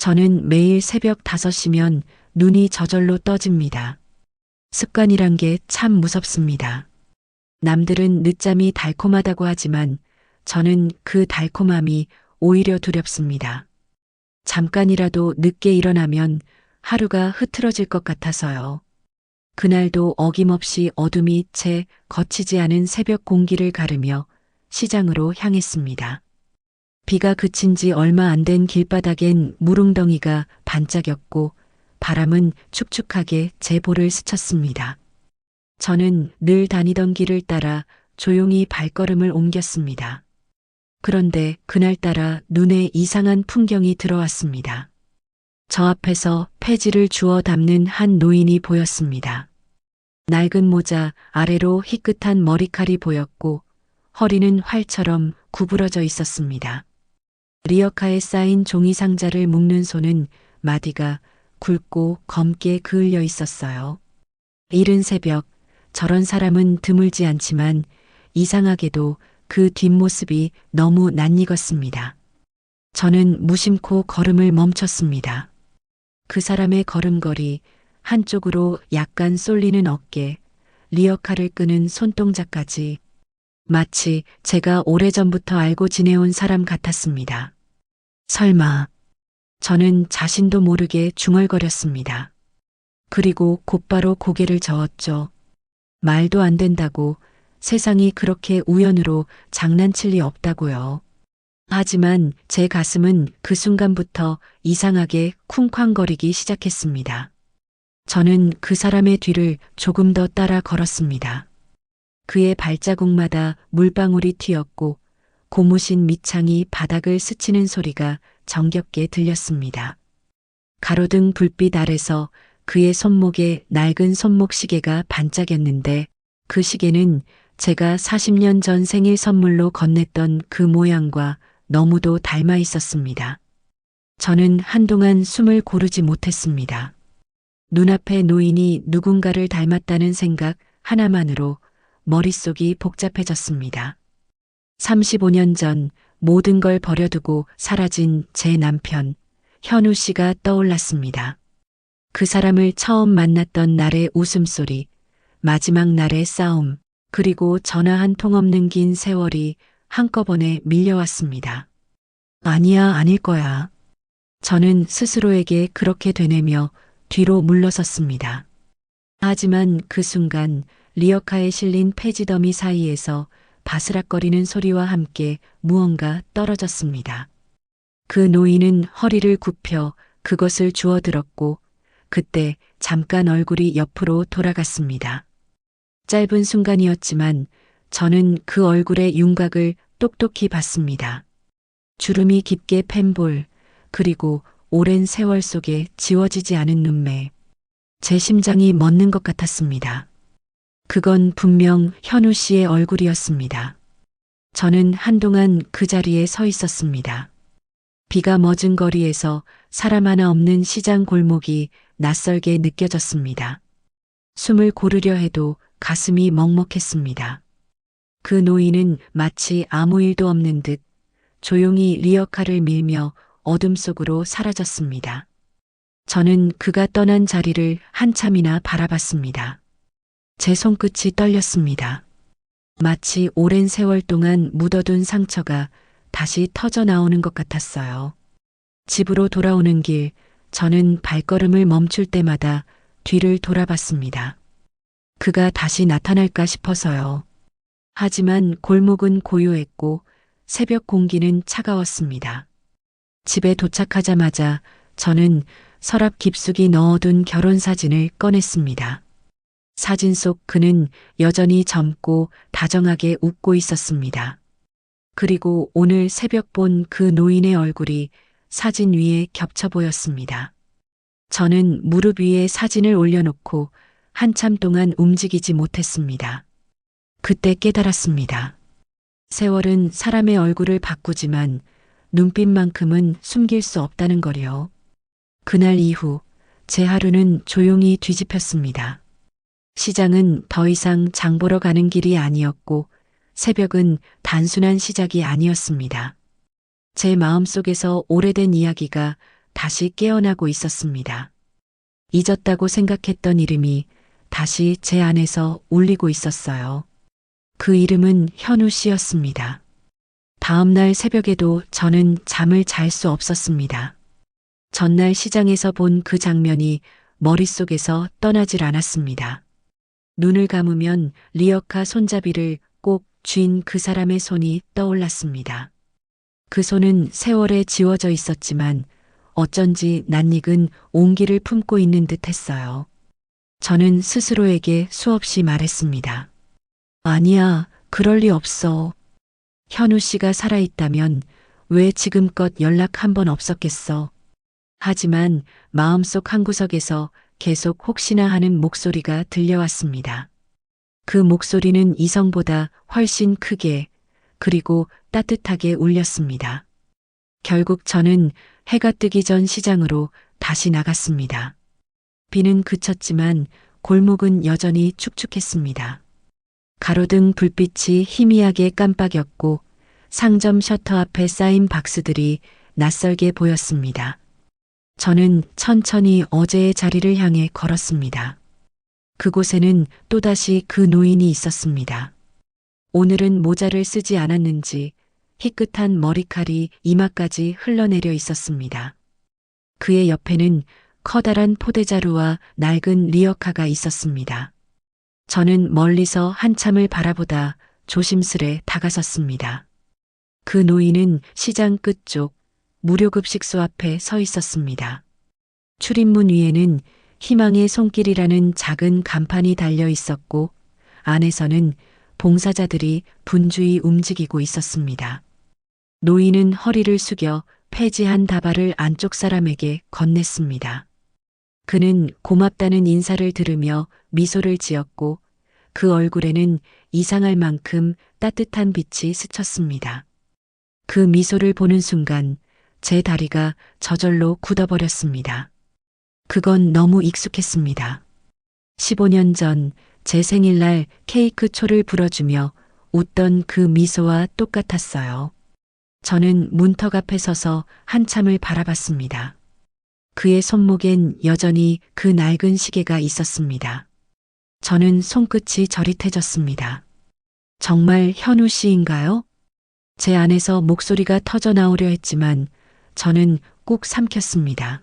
저는 매일 새벽 5시면 눈이 저절로 떠집니다. 습관이란 게 참 무섭습니다. 남들은 늦잠이 달콤하다고 하지만 저는 그 달콤함이 오히려 두렵습니다. 잠깐이라도 늦게 일어나면 하루가 흐트러질 것 같아서요. 그날도 어김없이 어둠이 채 거치지 않은 새벽 공기를 가르며 시장으로 향했습니다. 비가 그친 지 얼마 안 된 길바닥엔 물웅덩이가 반짝였고 바람은 축축하게 제 볼을 스쳤습니다. 저는 늘 다니던 길을 따라 조용히 발걸음을 옮겼습니다. 그런데 그날따라 눈에 이상한 풍경이 들어왔습니다. 저 앞에서 폐지를 주워 담는 한 노인이 보였습니다. 낡은 모자 아래로 희끗한 머리칼이 보였고 허리는 활처럼 구부러져 있었습니다. 리어카에 쌓인 종이 상자를 묶는 손은 마디가 굵고 검게 그을려 있었어요. 이른 새벽 저런 사람은 드물지 않지만 이상하게도 그 뒷모습이 너무 낯익었습니다. 저는 무심코 걸음을 멈췄습니다. 그 사람의 걸음걸이, 한쪽으로 약간 쏠리는 어깨, 리어카를 끄는 손동작까지 마치 제가 오래전부터 알고 지내온 사람 같았습니다. 설마, 저는 자신도 모르게 중얼거렸습니다. 그리고 곧바로 고개를 저었죠. 말도 안 된다고, 세상이 그렇게 우연으로 장난칠 리 없다고요. 하지만 제 가슴은 그 순간부터 이상하게 쿵쾅거리기 시작했습니다. 저는 그 사람의 뒤를 조금 더 따라 걸었습니다. 그의 발자국마다 물방울이 튀었고 고무신 밑창이 바닥을 스치는 소리가 정겹게 들렸습니다. 가로등 불빛 아래서 그의 손목에 낡은 손목 시계가 반짝였는데 그 시계는 제가 40년 전 생일 선물로 건넸던 그 모양과 너무도 닮아 있었습니다. 저는 한동안 숨을 고르지 못했습니다. 눈앞의 노인이 누군가를 닮았다는 생각 하나만으로 머릿속이 복잡해졌습니다. 35년 전 모든 걸 버려두고 사라진 제 남편, 현우 씨가 떠올랐습니다. 그 사람을 처음 만났던 날의 웃음소리, 마지막 날의 싸움, 그리고 전화 한 통 없는 긴 세월이 한꺼번에 밀려왔습니다. 아니야, 아닐 거야. 저는 스스로에게 그렇게 되뇌며 뒤로 물러섰습니다. 하지만 그 순간 리어카에 실린 폐지 더미 사이에서 바스락거리는 소리와 함께 무언가 떨어졌습니다. 그 노인은 허리를 굽혀 그것을 주워들었고 그때 잠깐 얼굴이 옆으로 돌아갔습니다. 짧은 순간이었지만 저는 그 얼굴의 윤곽을 똑똑히 봤습니다. 주름이 깊게 팬 볼, 그리고 오랜 세월 속에 지워지지 않은 눈매. 제 심장이 멎는 것 같았습니다. 그건 분명 현우 씨의 얼굴이었습니다. 저는 한동안 그 자리에 서 있었습니다. 비가 멎은 거리에서 사람 하나 없는 시장 골목이 낯설게 느껴졌습니다. 숨을 고르려 해도 가슴이 먹먹했습니다. 그 노인은 마치 아무 일도 없는 듯 조용히 리어카를 밀며 어둠 속으로 사라졌습니다. 저는 그가 떠난 자리를 한참이나 바라봤습니다. 제 손끝이 떨렸습니다. 마치 오랜 세월 동안 묻어둔 상처가 다시 터져 나오는 것 같았어요. 집으로 돌아오는 길, 저는 발걸음을 멈출 때마다 뒤를 돌아봤습니다. 그가 다시 나타날까 싶어서요. 하지만 골목은 고요했고 새벽 공기는 차가웠습니다. 집에 도착하자마자 저는 서랍 깊숙이 넣어둔 결혼사진을 꺼냈습니다. 사진 속 그는 여전히 젊고 다정하게 웃고 있었습니다. 그리고 오늘 새벽 본 그 노인의 얼굴이 사진 위에 겹쳐 보였습니다. 저는 무릎 위에 사진을 올려놓고 한참 동안 움직이지 못했습니다. 그때 깨달았습니다. 세월은 사람의 얼굴을 바꾸지만 눈빛만큼은 숨길 수 없다는 거요. 그날 이후 제 하루는 조용히 뒤집혔습니다. 시장은 더 이상 장 보러 가는 길이 아니었고 새벽은 단순한 시작이 아니었습니다. 제 마음속에서 오래된 이야기가 다시 깨어나고 있었습니다. 잊었다고 생각했던 이름이 다시 제 안에서 울리고 있었어요. 그 이름은 현우 씨였습니다. 다음 날 새벽에도 저는 잠을 잘 수 없었습니다. 전날 시장에서 본 그 장면이 머릿속에서 떠나질 않았습니다. 눈을 감으면 리어카 손잡이를 꼭 쥔 그 사람의 손이 떠올랐습니다. 그 손은 세월에 지워져 있었지만 어쩐지 낯익은 온기를 품고 있는 듯 했어요. 저는 스스로에게 수없이 말했습니다. 아니야, 그럴 리 없어. 현우 씨가 살아있다면 왜 지금껏 연락 한 번 없었겠어. 하지만 마음속 한구석에서 계속 혹시나 하는 목소리가 들려왔습니다. 그 목소리는 이성보다 훨씬 크게 그리고 따뜻하게 울렸습니다. 결국 저는 해가 뜨기 전 시장으로 다시 나갔습니다. 비는 그쳤지만 골목은 여전히 축축했습니다. 가로등 불빛이 희미하게 깜빡였고 상점 셔터 앞에 쌓인 박스들이 낯설게 보였습니다. 저는 천천히 어제의 자리를 향해 걸었습니다. 그곳에는 또다시 그 노인이 있었습니다. 오늘은 모자를 쓰지 않았는지 희끗한 머리칼이 이마까지 흘러내려 있었습니다. 그의 옆에는 커다란 포대자루와 낡은 리어카가 있었습니다. 저는 멀리서 한참을 바라보다 조심스레 다가섰습니다. 그 노인은 시장 끝쪽 무료급식소 앞에 서 있었습니다. 출입문 위에는 희망의 손길이라는 작은 간판이 달려 있었고 안에서는 봉사자들이 분주히 움직이고 있었습니다. 노인은 허리를 숙여 폐지한 다발을 안쪽 사람에게 건넸습니다. 그는 고맙다는 인사를 들으며 미소를 지었고 그 얼굴에는 이상할 만큼 따뜻한 빛이 스쳤습니다. 그 미소를 보는 순간 제 다리가 저절로 굳어버렸습니다. 그건 너무 익숙했습니다. 15년 전 제 생일날 케이크 초를 불어주며 웃던 그 미소와 똑같았어요. 저는 문턱 앞에 서서 한참을 바라봤습니다. 그의 손목엔 여전히 그 낡은 시계가 있었습니다. 저는 손끝이 저릿해졌습니다. 정말 현우 씨인가요? 제 안에서 목소리가 터져 나오려 했지만 저는 꾹 삼켰습니다.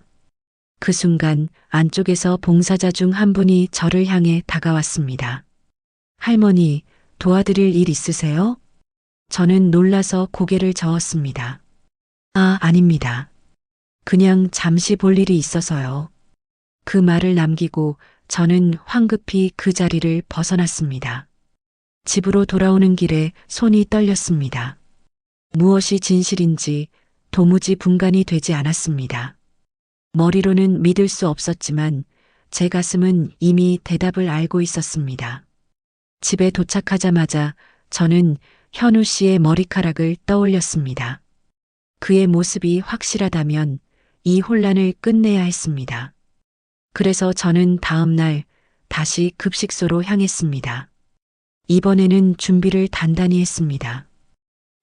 그 순간 안쪽에서 봉사자 중 한 분이 저를 향해 다가왔습니다. 할머니, 도와드릴 일 있으세요? 저는 놀라서 고개를 저었습니다. 아닙니다. 그냥 잠시 볼 일이 있어서요. 그 말을 남기고 저는 황급히 그 자리를 벗어났습니다. 집으로 돌아오는 길에 손이 떨렸습니다. 무엇이 진실인지 도무지 분간이 되지 않았습니다. 머리로는 믿을 수 없었지만 제 가슴은 이미 대답을 알고 있었습니다. 집에 도착하자마자 저는 현우 씨의 머리카락을 떠올렸습니다. 그의 모습이 확실하다면 이 혼란을 끝내야 했습니다. 그래서 저는 다음 날 다시 급식소로 향했습니다. 이번에는 준비를 단단히 했습니다.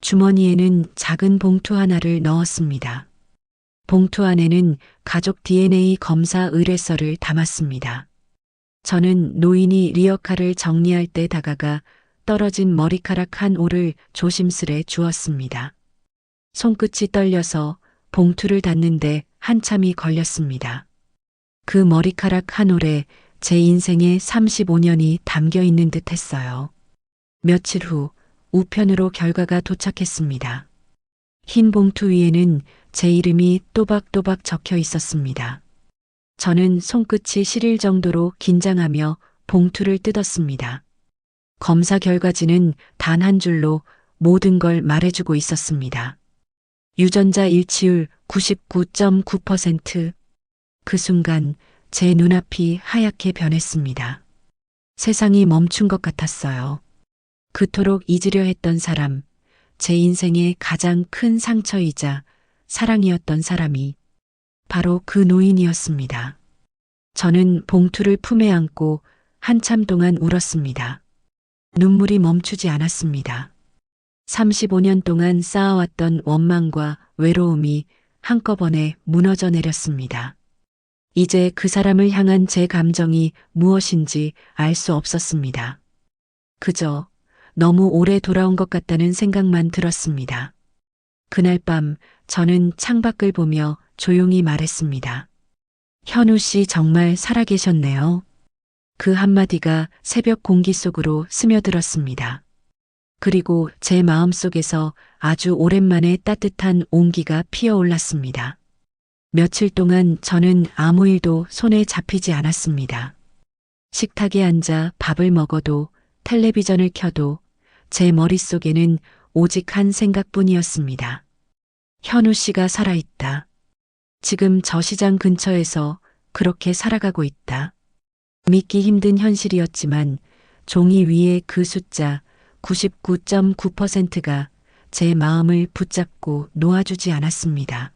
주머니에는 작은 봉투 하나를 넣었습니다. 봉투 안에는 가족 DNA 검사 의뢰서를 담았습니다. 저는 노인이 리어카를 정리할 때 다가가 떨어진 머리카락 한 올을 조심스레 주었습니다. 손끝이 떨려서 봉투를 닫는데 한참이 걸렸습니다. 그 머리카락 한 올에 제 인생의 35년이 담겨 있는 듯 했어요. 며칠 후 우편으로 결과가 도착했습니다. 흰 봉투 위에는 제 이름이 또박또박 적혀 있었습니다. 저는 손끝이 시릴 정도로 긴장하며 봉투를 뜯었습니다. 검사 결과지는 단 한 줄로 모든 걸 말해주고 있었습니다. 유전자 일치율 99.9%. 그 순간 제 눈앞이 하얗게 변했습니다. 세상이 멈춘 것 같았어요. 그토록 잊으려 했던 사람, 제 인생의 가장 큰 상처이자 사랑이었던 사람이 바로 그 노인이었습니다. 저는 봉투를 품에 안고 한참 동안 울었습니다. 눈물이 멈추지 않았습니다. 35년 동안 쌓아왔던 원망과 외로움이 한꺼번에 무너져 내렸습니다. 이제 그 사람을 향한 제 감정이 무엇인지 알 수 없었습니다. 그저 너무 오래 돌아온 것 같다는 생각만 들었습니다. 그날 밤 저는 창밖을 보며 조용히 말했습니다. 현우 씨 정말 살아계셨네요. 그 한마디가 새벽 공기 속으로 스며들었습니다. 그리고 제 마음속에서 아주 오랜만에 따뜻한 온기가 피어올랐습니다. 며칠 동안 저는 아무 일도 손에 잡히지 않았습니다. 식탁에 앉아 밥을 먹어도 텔레비전을 켜도 제 머릿속에는 오직 한 생각뿐이었습니다. 현우 씨가 살아있다. 지금 저 시장 근처에서 그렇게 살아가고 있다. 믿기 힘든 현실이었지만 종이 위에 그 숫자 99.9%가 제 마음을 붙잡고 놓아주지 않았습니다.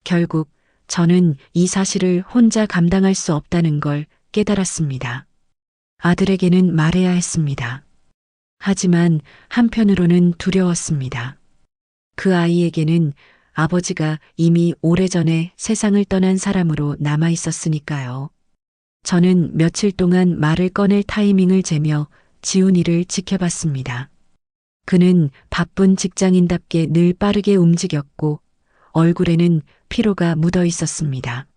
결국 저는 이 사실을 혼자 감당할 수 없다는 걸 깨달았습니다. 아들에게는 말해야 했습니다. 하지만 한편으로는 두려웠습니다. 그 아이에게는 아버지가 이미 오래전에 세상을 떠난 사람으로 남아 있었으니까요. 저는 며칠 동안 말을 꺼낼 타이밍을 재며 지훈이를 지켜봤습니다. 그는 바쁜 직장인답게 늘 빠르게 움직였고 얼굴에는 피로가 묻어 있었습니다.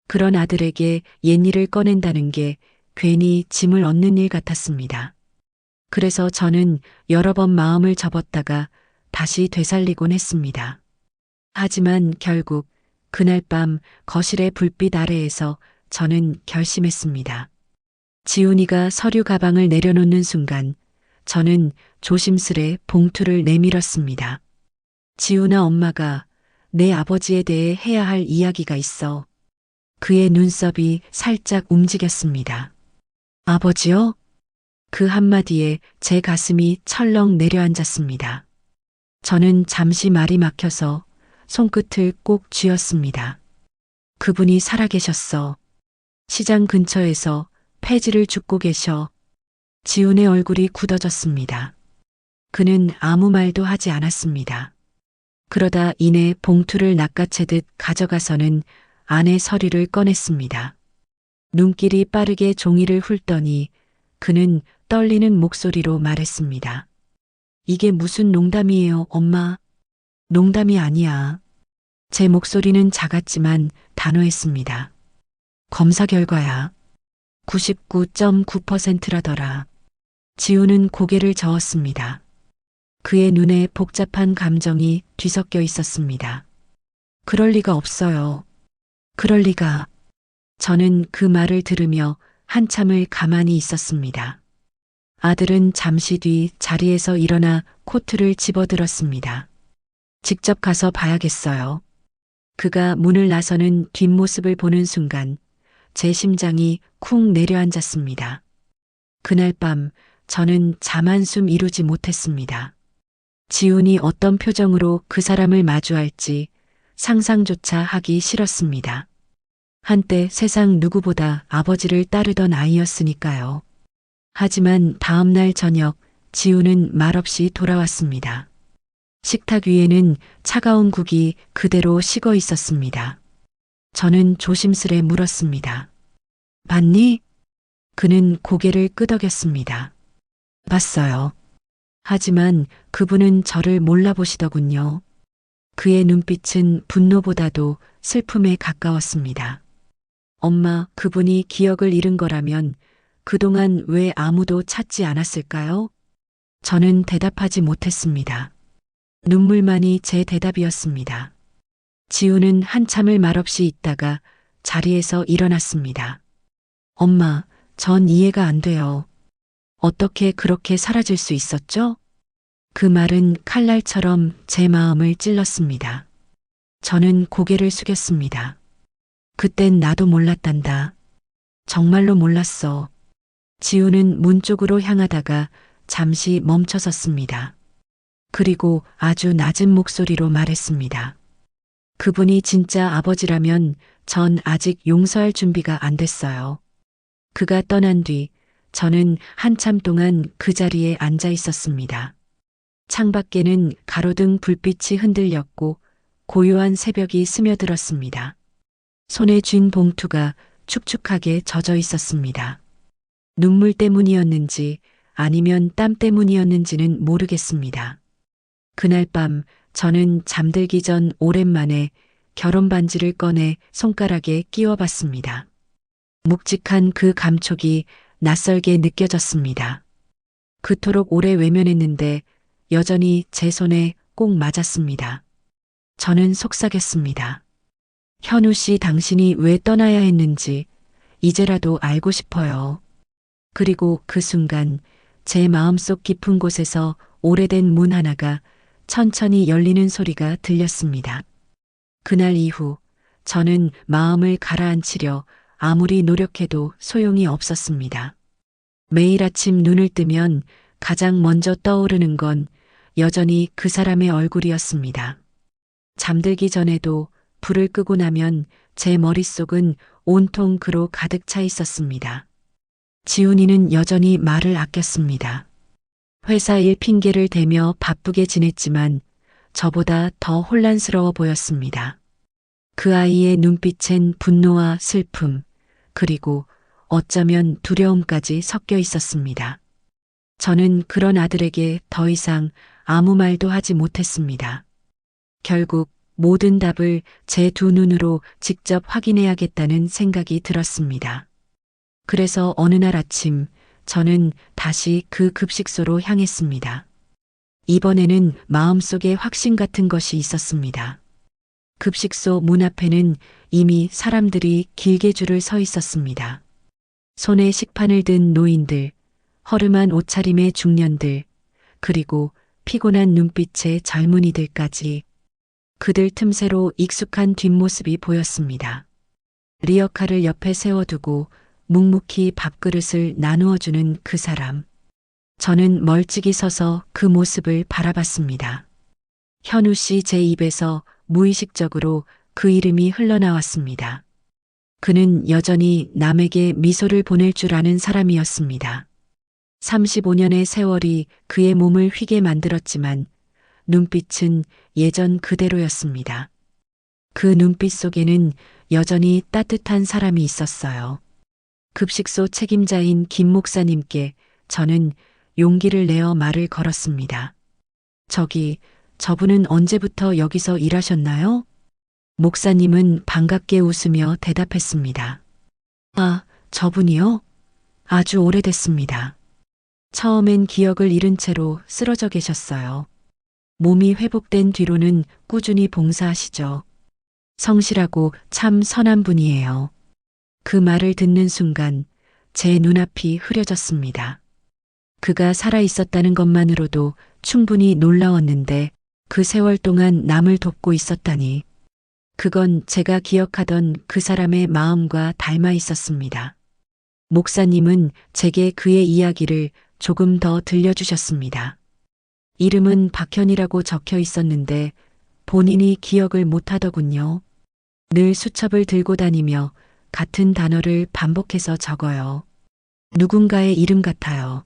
그런 아들에게 옛일을 꺼낸다는 게 괜히 짐을 얻는 일 같았습니다. 그래서 저는 여러 번 마음을 접었다가 다시 되살리곤 했습니다. 하지만 결국 그날 밤 거실의 불빛 아래에서 저는 결심했습니다. 지훈이가 서류 가방을 내려놓는 순간 저는 조심스레 봉투를 내밀었습니다. 지훈아, 엄마가 내 아버지에 대해 해야 할 이야기가 있어. 그의 눈썹이 살짝 움직였습니다. 아버지요? 그 한마디에 제 가슴이 철렁 내려앉았습니다. 저는 잠시 말이 막혀서 손끝을 꼭 쥐었습니다. 그분이 살아계셨어. 시장 근처에서 폐지를 줍고 계셔. 지훈의 얼굴이 굳어졌습니다. 그는 아무 말도 하지 않았습니다. 그러다 이내 봉투를 낚아채듯 가져가서는 안에 서류를 꺼냈습니다. 눈길이 빠르게 종이를 훑더니 그는 떨리는 목소리로 말했습니다. 이게 무슨 농담이에요, 엄마? 농담이 아니야. 제 목소리는 작았지만 단호했습니다. 검사 결과야. 99.9%라더라. 지훈은 고개를 저었습니다. 그의 눈에 복잡한 감정이 뒤섞여 있었습니다. 그럴 리가 없어요. 그럴 리가. 저는 그 말을 들으며 한참을 가만히 있었습니다. 아들은 잠시 뒤 자리에서 일어나 코트를 집어들었습니다. 직접 가서 봐야겠어요. 그가 문을 나서는 뒷모습을 보는 순간 제 심장이 쿵 내려앉았습니다. 그날 밤 저는 잠 한숨 이루지 못했습니다. 지훈이 어떤 표정으로 그 사람을 마주할지 상상조차 하기 싫었습니다. 한때 세상 누구보다 아버지를 따르던 아이였으니까요. 하지만 다음 날 저녁 지훈은 말없이 돌아왔습니다. 식탁 위에는 차가운 국이 그대로 식어 있었습니다. 저는 조심스레 물었습니다. 봤니? 그는 고개를 끄덕였습니다. 봤어요. 하지만 그분은 저를 몰라보시더군요. 그의 눈빛은 분노보다도 슬픔에 가까웠습니다. 엄마, 그분이 기억을 잃은 거라면 그동안 왜 아무도 찾지 않았을까요? 저는 대답하지 못했습니다. 눈물만이 제 대답이었습니다. 지훈은 한참을 말없이 있다가 자리에서 일어났습니다. 엄마, 전 이해가 안 돼요. 어떻게 그렇게 사라질 수 있었죠? 그 말은 칼날처럼 제 마음을 찔렀습니다. 저는 고개를 숙였습니다. 그땐 나도 몰랐단다. 정말로 몰랐어. 지훈은 문 쪽으로 향하다가 잠시 멈춰섰습니다. 그리고 아주 낮은 목소리로 말했습니다. 그분이 진짜 아버지라면 전 아직 용서할 준비가 안 됐어요. 그가 떠난 뒤 저는 한참 동안 그 자리에 앉아 있었습니다. 창밖에는 가로등 불빛이 흔들렸고 고요한 새벽이 스며들었습니다. 손에 쥔 봉투가 축축하게 젖어 있었습니다. 눈물 때문이었는지 아니면 땀 때문이었는지는 모르겠습니다. 그날 밤 저는 잠들기 전 오랜만에 결혼 반지를 꺼내 손가락에 끼워 봤습니다. 묵직한 그 감촉이 낯설게 느껴졌습니다. 그토록 오래 외면했는데 여전히 제 손에 꼭 맞았습니다. 저는 속삭였습니다. 현우 씨, 당신이 왜 떠나야 했는지 이제라도 알고 싶어요. 그리고 그 순간 제 마음속 깊은 곳에서 오래된 문 하나가 천천히 열리는 소리가 들렸습니다. 그날 이후 저는 마음을 가라앉히려 아무리 노력해도 소용이 없었습니다. 매일 아침 눈을 뜨면 가장 먼저 떠오르는 건 여전히 그 사람의 얼굴이었습니다. 잠들기 전에도 불을 끄고 나면 제 머릿속은 온통 그로 가득 차 있었습니다. 지훈이는 여전히 말을 아꼈습니다. 회사 일 핑계를 대며 바쁘게 지냈지만 저보다 더 혼란스러워 보였습니다. 그 아이의 눈빛엔 분노와 슬픔, 그리고 어쩌면 두려움까지 섞여 있었습니다. 저는 그런 아들에게 더 이상 아무 말도 하지 못했습니다. 결국 모든 답을 제 두 눈으로 직접 확인해야겠다는 생각이 들었습니다. 그래서 어느 날 아침 저는 다시 그 급식소로 향했습니다. 이번에는 마음속에 확신 같은 것이 있었습니다. 급식소 문 앞에는 이미 사람들이 길게 줄을 서 있었습니다. 손에 식판을 든 노인들, 허름한 옷차림의 중년들, 그리고 피곤한 눈빛의 젊은이들까지 그들 틈새로 익숙한 뒷모습이 보였습니다. 리어카를 옆에 세워두고 묵묵히 밥그릇을 나누어주는 그 사람. 저는 멀찍이 서서 그 모습을 바라봤습니다. 현우 씨, 제 입에서 무의식적으로 그 이름이 흘러나왔습니다. 그는 여전히 남에게 미소를 보낼 줄 아는 사람이었습니다. 35년의 세월이 그의 몸을 휘게 만들었지만 눈빛은 예전 그대로였습니다. 그 눈빛 속에는 여전히 따뜻한 사람이 있었어요. 급식소 책임자인 김 목사님께 저는 용기를 내어 말을 걸었습니다. 저분은 언제부터 여기서 일하셨나요? 목사님은 반갑게 웃으며 대답했습니다. 아, 저분이요? 아주 오래됐습니다. 처음엔 기억을 잃은 채로 쓰러져 계셨어요. 몸이 회복된 뒤로는 꾸준히 봉사하시죠. 성실하고 참 선한 분이에요. 그 말을 듣는 순간 제 눈앞이 흐려졌습니다. 그가 살아 있었다는 것만으로도 충분히 놀라웠는데 그 세월 동안 남을 돕고 있었다니. 그건 제가 기억하던 그 사람의 마음과 닮아 있었습니다. 목사님은 제게 그의 이야기를 조금 더 들려주셨습니다. 이름은 박현이라고 적혀 있었는데 본인이 기억을 못하더군요. 늘 수첩을 들고 다니며 같은 단어를 반복해서 적어요. 누군가의 이름 같아요.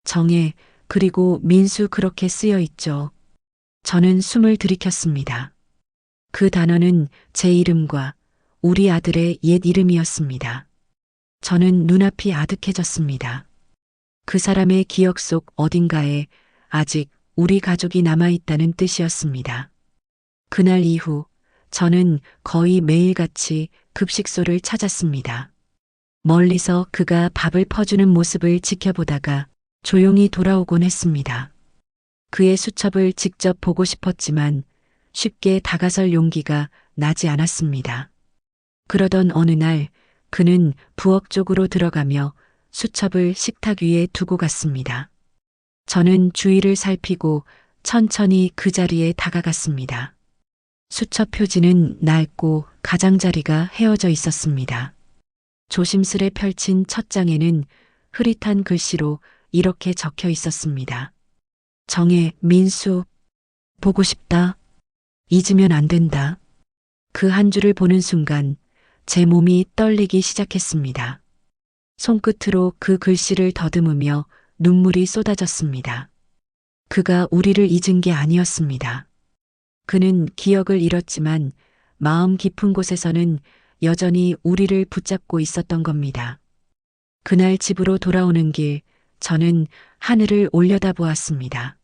정혜, 그리고 민수, 그렇게 쓰여 있죠. 저는 숨을 들이켰습니다. 그 단어는 제 이름과 우리 아들의 옛 이름이었습니다. 저는 눈앞이 아득해졌습니다. 그 사람의 기억 속 어딘가에 아직 우리 가족이 남아있다는 뜻이었습니다. 그날 이후 저는 거의 매일같이 급식소를 찾았습니다. 멀리서 그가 밥을 퍼주는 모습을 지켜보다가 조용히 돌아오곤 했습니다. 그의 수첩을 직접 보고 싶었지만 쉽게 다가설 용기가 나지 않았습니다. 그러던 어느 날 그는 부엌 쪽으로 들어가며 수첩을 식탁 위에 두고 갔습니다. 저는 주위를 살피고 천천히 그 자리에 다가갔습니다. 수첩 표지는 낡고 가장자리가 헤어져 있었습니다. 조심스레 펼친 첫 장에는 흐릿한 글씨로 이렇게 적혀 있었습니다. 정혜, 민수, 보고 싶다. 잊으면 안 된다. 그 한 줄을 보는 순간 제 몸이 떨리기 시작했습니다. 손끝으로 그 글씨를 더듬으며 눈물이 쏟아졌습니다. 그가 우리를 잊은 게 아니었습니다. 그는 기억을 잃었지만 마음 깊은 곳에서는 여전히 우리를 붙잡고 있었던 겁니다. 그날 집으로 돌아오는 길, 저는 하늘을 올려다보았습니다.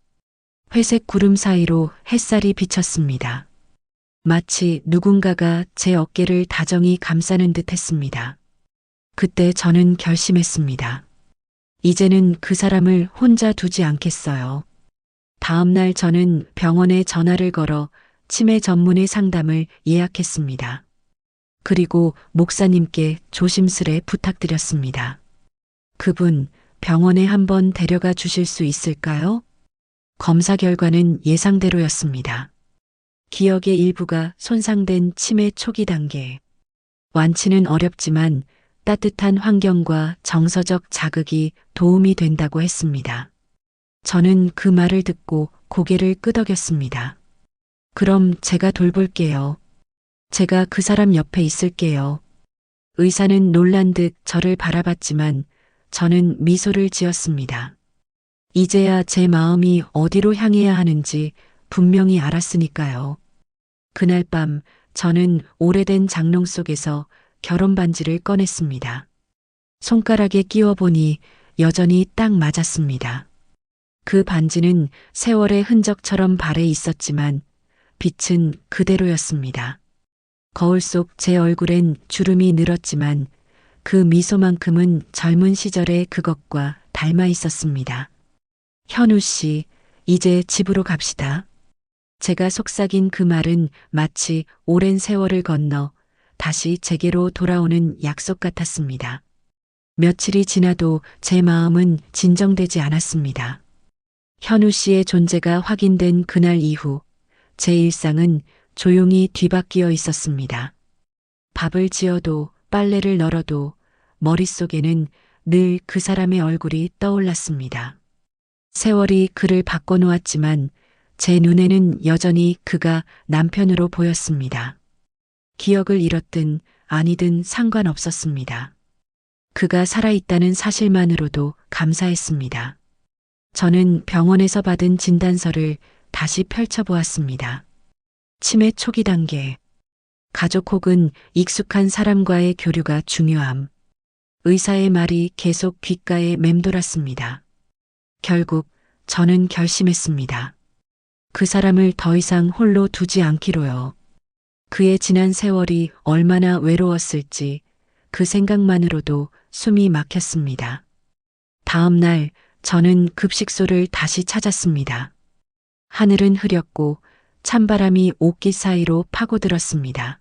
회색 구름 사이로 햇살이 비쳤습니다. 마치 누군가가 제 어깨를 다정히 감싸는 듯 했습니다. 그때 저는 결심했습니다. 이제는 그 사람을 혼자 두지 않겠어요. 다음 날 저는 병원에 전화를 걸어 치매 전문의 상담을 예약했습니다. 그리고 목사님께 조심스레 부탁드렸습니다. 그분 병원에 한번 데려가 주실 수 있을까요? 검사 결과는 예상대로였습니다. 기억의 일부가 손상된 치매 초기 단계. 완치는 어렵지만 따뜻한 환경과 정서적 자극이 도움이 된다고 했습니다. 저는 그 말을 듣고 고개를 끄덕였습니다. 그럼 제가 돌볼게요. 제가 그 사람 옆에 있을게요. 의사는 놀란 듯 저를 바라봤지만 저는 미소를 지었습니다. 이제야 제 마음이 어디로 향해야 하는지 분명히 알았으니까요. 그날 밤 저는 오래된 장롱 속에서 결혼 반지를 꺼냈습니다. 손가락에 끼워보니 여전히 딱 맞았습니다. 그 반지는 세월의 흔적처럼 발에 있었지만 빛은 그대로였습니다. 거울 속 제 얼굴엔 주름이 늘었지만 그 미소만큼은 젊은 시절의 그것과 닮아 있었습니다. 현우 씨, 이제 집으로 갑시다. 제가 속삭인 그 말은 마치 오랜 세월을 건너 다시 제게로 돌아오는 약속 같았습니다. 며칠이 지나도 제 마음은 진정되지 않았습니다. 현우 씨의 존재가 확인된 그날 이후 제 일상은 조용히 뒤바뀌어 있었습니다. 밥을 지어도 빨래를 널어도 머릿속에는 늘 그 사람의 얼굴이 떠올랐습니다. 세월이 그를 바꿔놓았지만 제 눈에는 여전히 그가 남편으로 보였습니다. 기억을 잃었든 아니든 상관없었습니다. 그가 살아있다는 사실만으로도 감사했습니다. 저는 병원에서 받은 진단서를 다시 펼쳐보았습니다. 치매 초기 단계. 가족 혹은 익숙한 사람과의 교류가 중요함. 의사의 말이 계속 귓가에 맴돌았습니다. 결국 저는 결심했습니다. 그 사람을 더 이상 홀로 두지 않기로요. 그의 지난 세월이 얼마나 외로웠을지 그 생각만으로도 숨이 막혔습니다. 다음 날 저는 급식소를 다시 찾았습니다. 하늘은 흐렸고 찬바람이 옷깃 사이로 파고들었습니다.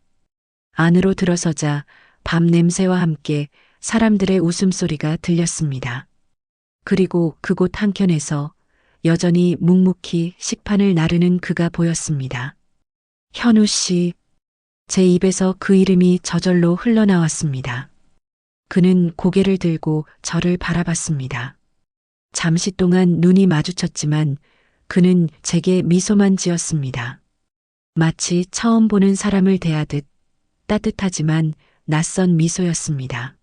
안으로 들어서자 밤 냄새와 함께 사람들의 웃음소리가 들렸습니다. 그리고 그곳 한켠에서 여전히 묵묵히 식판을 나르는 그가 보였습니다. 현우 씨, 제 입에서 그 이름이 저절로 흘러나왔습니다. 그는 고개를 들고 저를 바라봤습니다. 잠시 동안 눈이 마주쳤지만 그는 제게 미소만 지었습니다. 마치 처음 보는 사람을 대하듯 따뜻하지만 낯선 미소였습니다.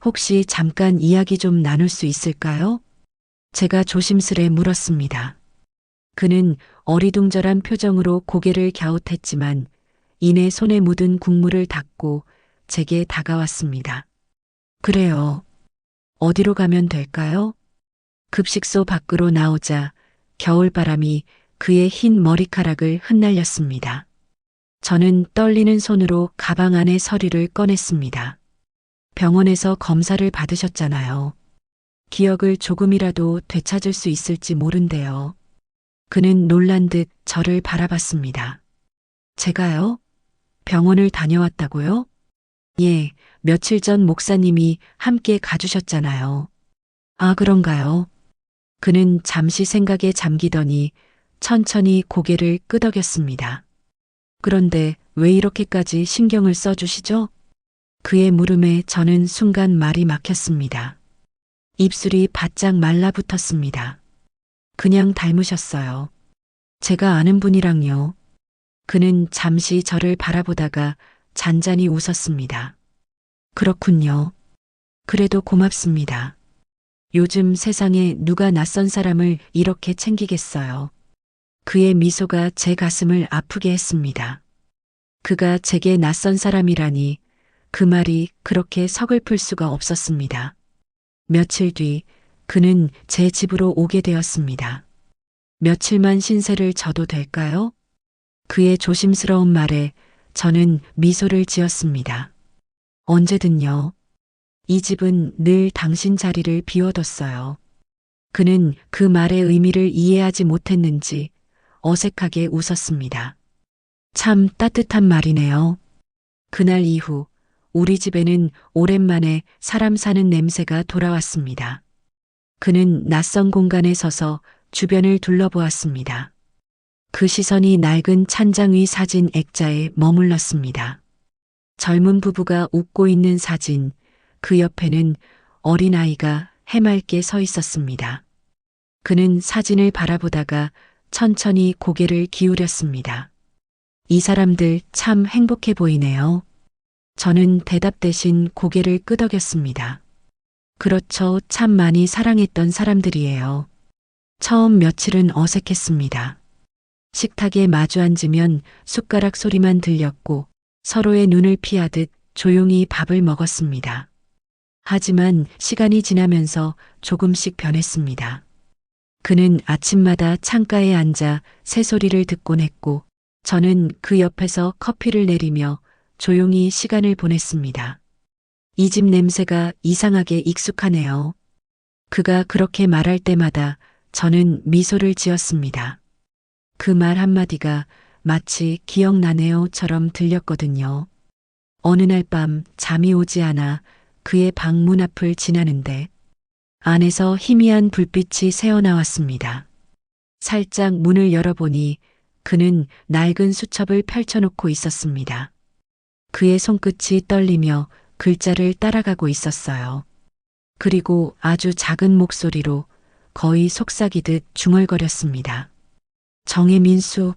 혹시 잠깐 이야기 좀 나눌 수 있을까요? 제가 조심스레 물었습니다. 그는 어리둥절한 표정으로 고개를 갸웃했지만 이내 손에 묻은 국물을 닦고 제게 다가왔습니다. 그래요. 어디로 가면 될까요? 급식소 밖으로 나오자 겨울바람이 그의 흰 머리카락을 흩날렸습니다. 저는 떨리는 손으로 가방 안에 서류를 꺼냈습니다. 병원에서 검사를 받으셨잖아요. 기억을 조금이라도 되찾을 수 있을지 모른대요. 그는 놀란 듯 저를 바라봤습니다. 제가요? 병원을 다녀왔다고요? 예, 며칠 전 목사님이 함께 가주셨잖아요. 아, 그런가요? 그는 잠시 생각에 잠기더니 천천히 고개를 끄덕였습니다. 그런데 왜 이렇게까지 신경을 써주시죠? 그의 물음에 저는 순간 말이 막혔습니다. 입술이 바짝 말라붙었습니다. 그냥 닮으셨어요. 제가 아는 분이랑요. 그는 잠시 저를 바라보다가 잔잔히 웃었습니다. 그렇군요. 그래도 고맙습니다. 요즘 세상에 누가 낯선 사람을 이렇게 챙기겠어요. 그의 미소가 제 가슴을 아프게 했습니다. 그가 제게 낯선 사람이라니 그 말이 그렇게 서글플 수가 없었습니다. 며칠 뒤 그는 제 집으로 오게 되었습니다. 며칠만 신세를 져도 될까요? 그의 조심스러운 말에 저는 미소를 지었습니다. 언제든요. 이 집은 늘 당신 자리를 비워뒀어요. 그는 그 말의 의미를 이해하지 못했는지 어색하게 웃었습니다. 참 따뜻한 말이네요. 그날 이후 우리 집에는 오랜만에 사람 사는 냄새가 돌아왔습니다. 그는 낯선 공간에 서서 주변을 둘러보았습니다. 그 시선이 낡은 찬장 위 사진 액자에 머물렀습니다. 젊은 부부가 웃고 있는 사진, 그 옆에는 어린아이가 해맑게 서 있었습니다. 그는 사진을 바라보다가 천천히 고개를 기울였습니다. 이 사람들 참 행복해 보이네요. 저는 대답 대신 고개를 끄덕였습니다. 그렇죠. 참 많이 사랑했던 사람들이에요. 처음 며칠은 어색했습니다. 식탁에 마주 앉으면 숟가락 소리만 들렸고 서로의 눈을 피하듯 조용히 밥을 먹었습니다. 하지만 시간이 지나면서 조금씩 변했습니다. 그는 아침마다 창가에 앉아 새소리를 듣곤 했고 저는 그 옆에서 커피를 내리며 조용히 시간을 보냈습니다. 이 집 냄새가 이상하게 익숙하네요. 그가 그렇게 말할 때마다 저는 미소를 지었습니다. 그 말 한마디가 마치 기억나네요처럼 들렸거든요. 어느 날 밤 잠이 오지 않아 그의 방 문 앞을 지나는데 안에서 희미한 불빛이 새어나왔습니다. 살짝 문을 열어보니 그는 낡은 수첩을 펼쳐놓고 있었습니다. 그의 손끝이 떨리며 글자를 따라가고 있었어요. 그리고 아주 작은 목소리로 거의 속삭이듯 중얼거렸습니다. 정혜민수.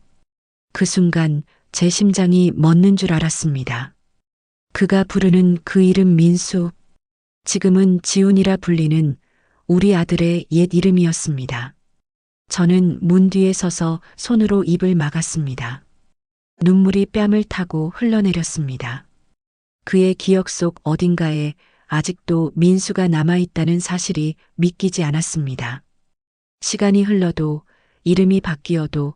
그 순간 제 심장이 멎는 줄 알았습니다. 그가 부르는 그 이름 민수. 지금은 지훈이라 불리는 우리 아들의 옛 이름이었습니다. 저는 문 뒤에 서서 손으로 입을 막았습니다. 눈물이 뺨을 타고 흘러내렸습니다. 그의 기억 속 어딘가에 아직도 민수가 남아있다는 사실이 믿기지 않았습니다. 시간이 흘러도 이름이 바뀌어도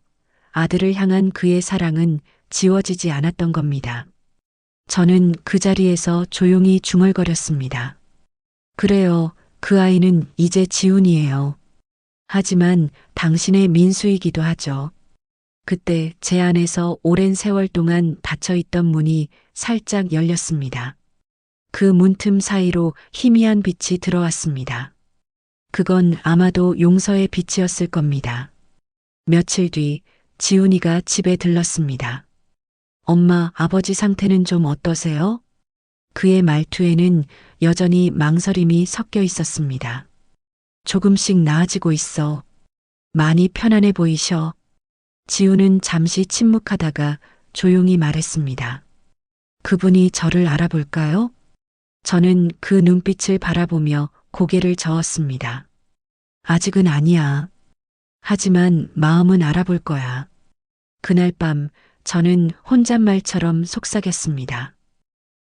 아들을 향한 그의 사랑은 지워지지 않았던 겁니다. 저는 그 자리에서 조용히 중얼거렸습니다. 그래요, 그 아이는 이제 지훈이에요. 하지만 당신의 민수이기도 하죠. 그때 제 안에서 오랜 세월 동안 닫혀있던 문이 살짝 열렸습니다. 그 문틈 사이로 희미한 빛이 들어왔습니다. 그건 아마도 용서의 빛이었을 겁니다. 며칠 뒤 지훈이가 집에 들렀습니다. 엄마, 아버지 상태는 좀 어떠세요? 그의 말투에는 여전히 망설임이 섞여 있었습니다. 조금씩 나아지고 있어. 많이 편안해 보이셔. 지훈은 잠시 침묵하다가 조용히 말했습니다. 그분이 저를 알아볼까요? 저는 그 눈빛을 바라보며 고개를 저었습니다. 아직은 아니야. 하지만 마음은 알아볼 거야. 그날 밤 저는 혼잣말처럼 속삭였습니다.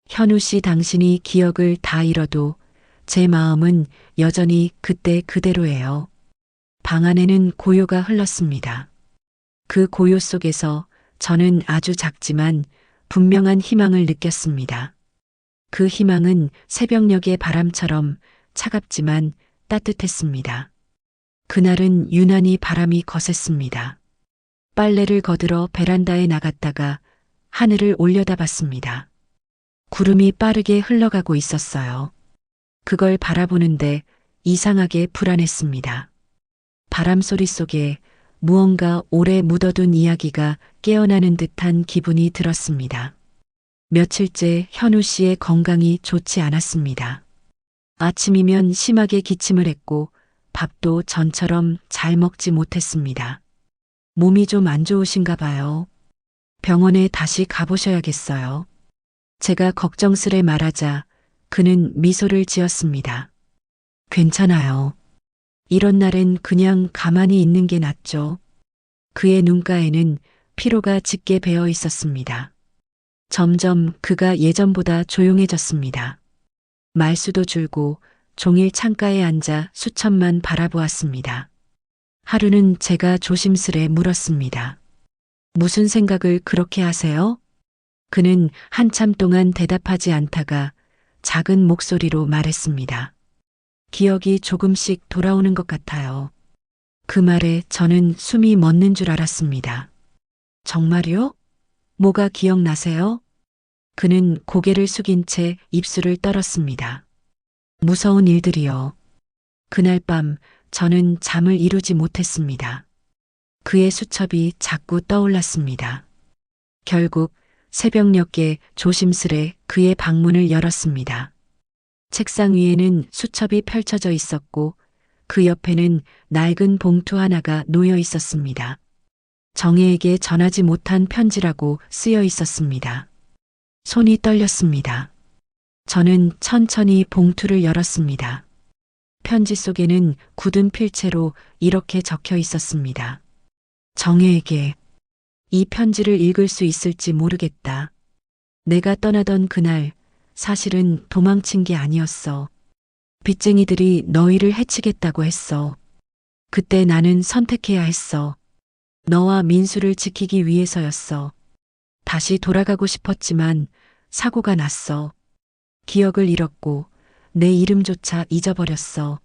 현우 씨, 당신이 기억을 다 잃어도 제 마음은 여전히 그때 그대로예요. 방 안에는 고요가 흘렀습니다. 그 고요 속에서 저는 아주 작지만 분명한 희망을 느꼈습니다. 그 희망은 새벽녘의 바람처럼 차갑지만 따뜻했습니다. 그날은 유난히 바람이 거셌습니다. 빨래를 거들어 베란다에 나갔다가 하늘을 올려다봤습니다. 구름이 빠르게 흘러가고 있었어요. 그걸 바라보는데 이상하게 불안했습니다. 바람 소리 속에 무언가 오래 묻어둔 이야기가 깨어나는 듯한 기분이 들었습니다. 며칠째 현우 씨의 건강이 좋지 않았습니다. 아침이면 심하게 기침을 했고 밥도 전처럼 잘 먹지 못했습니다. 몸이 좀 안 좋으신가 봐요. 병원에 다시 가보셔야겠어요. 제가 걱정스레 말하자 그는 미소를 지었습니다. 괜찮아요. 이런 날엔 그냥 가만히 있는 게 낫죠. 그의 눈가에는 피로가 짙게 배어 있었습니다. 점점 그가 예전보다 조용해졌습니다. 말수도 줄고 종일 창가에 앉아 수천만 바라보았습니다. 하루는 제가 조심스레 물었습니다. 무슨 생각을 그렇게 하세요? 그는 한참 동안 대답하지 않다가 작은 목소리로 말했습니다. 기억이 조금씩 돌아오는 것 같아요. 그 말에 저는 숨이 멎는 줄 알았습니다. 정말요? 뭐가 기억나세요? 그는 고개를 숙인 채 입술을 떨었습니다. 무서운 일들이요. 그날 밤 저는 잠을 이루지 못했습니다. 그의 수첩이 자꾸 떠올랐습니다. 결국 새벽녘에 조심스레 그의 방문을 열었습니다. 책상 위에는 수첩이 펼쳐져 있었고 그 옆에는 낡은 봉투 하나가 놓여 있었습니다. 정혜에게 전하지 못한 편지라고 쓰여 있었습니다. 손이 떨렸습니다. 저는 천천히 봉투를 열었습니다. 편지 속에는 굳은 필체로 이렇게 적혀 있었습니다. 정혜에게 이 편지를 읽을 수 있을지 모르겠다. 내가 떠나던 그날 사실은 도망친 게 아니었어. 빚쟁이들이 너희를 해치겠다고 했어. 그때 나는 선택해야 했어. 너와 민수를 지키기 위해서였어. 다시 돌아가고 싶었지만 사고가 났어. 기억을 잃었고 내 이름조차 잊어버렸어.